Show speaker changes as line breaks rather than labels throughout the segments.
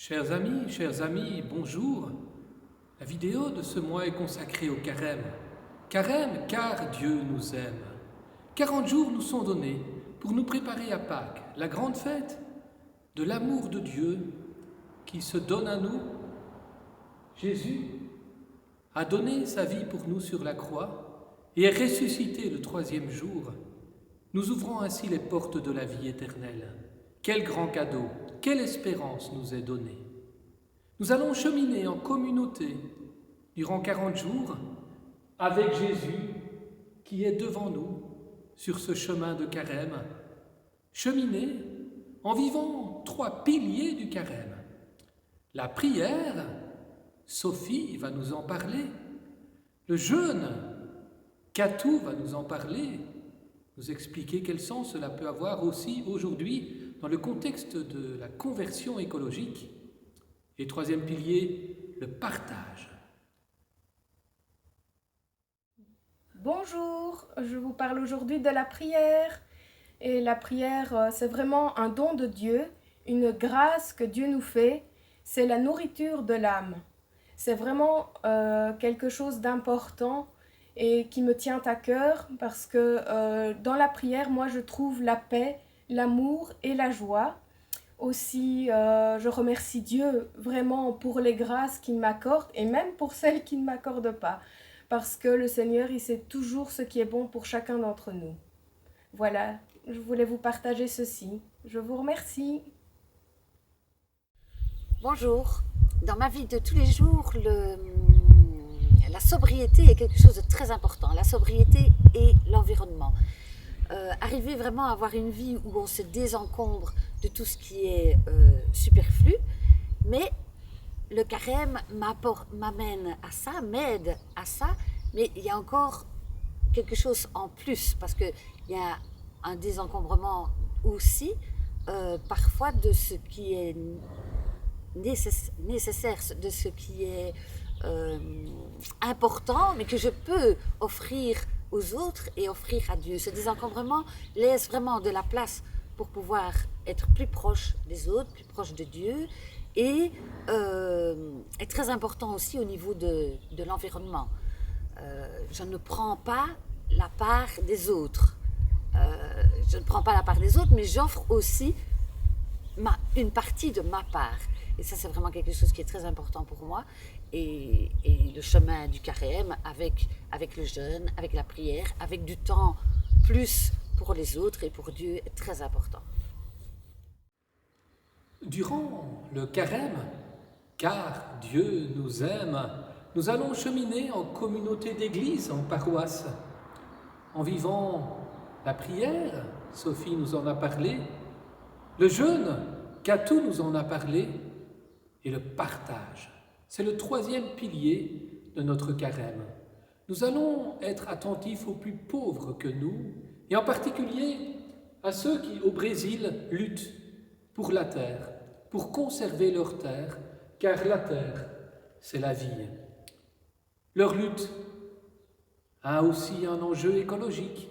Chers amis, bonjour. La vidéo de ce mois est consacrée au carême. Carême car Dieu nous aime. 40 jours nous sont donnés pour nous préparer à Pâques, la grande fête de l'amour de Dieu qui se donne à nous. Jésus a donné sa vie pour nous sur la croix et est ressuscité le 3e jour, nous ouvrant ainsi les portes de la vie éternelle. Quel grand cadeau, quelle espérance nous est donnée. Nous allons cheminer en communauté durant 40 jours avec Jésus qui est devant nous sur ce chemin de carême. Cheminer en vivant 3 piliers du carême. La prière, Sophie va nous en parler. Le jeûne, Katou va nous en parler, nous expliquer quel sens cela peut avoir aussi aujourd'hui dans le contexte de la conversion écologique. Et 3e pilier, le partage.
Bonjour, je vous parle aujourd'hui de la prière. Et la prière, c'est vraiment un don de Dieu, une grâce que Dieu nous fait. C'est la nourriture de l'âme. C'est vraiment quelque chose d'important et qui me tient à cœur parce que dans la prière, moi, je trouve la paix, l'amour et la joie. Aussi, je remercie Dieu vraiment pour les grâces qu'il m'accorde et même pour celles qu'il ne m'accorde pas. Parce que le Seigneur, il sait toujours ce qui est bon pour chacun d'entre nous. Voilà, je voulais vous partager ceci. Je vous remercie.
Bonjour. Dans ma vie de tous les jours, la sobriété est quelque chose de très important. La sobriété et l'environnement. Arriver vraiment à avoir une vie où on se désencombre de tout ce qui est superflu, mais le carême m'amène à ça, m'aide à ça, mais il y a encore quelque chose en plus, parce qu'il y a un désencombrement aussi, parfois de ce qui est nécessaire, de ce qui est important, mais que je peux offrir aux autres et offrir à Dieu. Ce désencombrement laisse vraiment de la place pour pouvoir être plus proche des autres, plus proche de Dieu, et est très important aussi au niveau de l'environnement. Je ne prends pas la part des autres. Je ne prends pas la part des autres, mais j'offre aussi une partie de ma part. Et ça, c'est vraiment quelque chose qui est très important pour moi. Et le chemin du carême, avec le jeûne, avec la prière, avec du temps plus pour les autres et pour Dieu, est très important.
Durant le carême, car Dieu nous aime, nous allons cheminer en communauté d'église, en paroisse, en vivant la prière, Sophie nous en a parlé, le jeûne, Katou nous en a parlé, et le partage. C'est le 3e pilier de notre carême. Nous allons être attentifs aux plus pauvres que nous, et en particulier à ceux qui, au Brésil, luttent pour la terre, pour conserver leur terre, car la terre, c'est la vie. Leur lutte a aussi un enjeu écologique,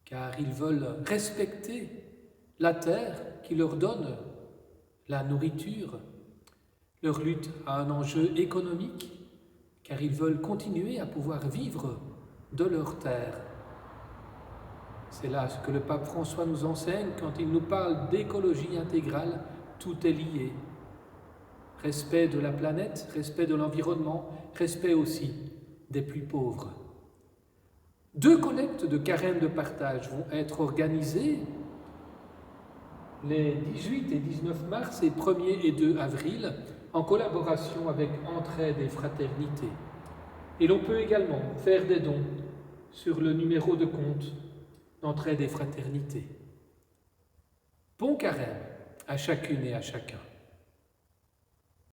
car ils veulent respecter la terre qui leur donne la nourriture. Leur lutte a un enjeu économique, car ils veulent continuer à pouvoir vivre de leur terre. C'est là ce que le pape François nous enseigne quand il nous parle d'écologie intégrale. Tout est lié. Respect de la planète, respect de l'environnement, respect aussi des plus pauvres. 2 collectes de carême de partage vont être organisées les 18 et 19 mars et 1er et 2 avril en collaboration avec Entraide et Fraternité. Et l'on peut également faire des dons sur le numéro de compte d'Entraide et Fraternité. Bon carême à chacune et à chacun.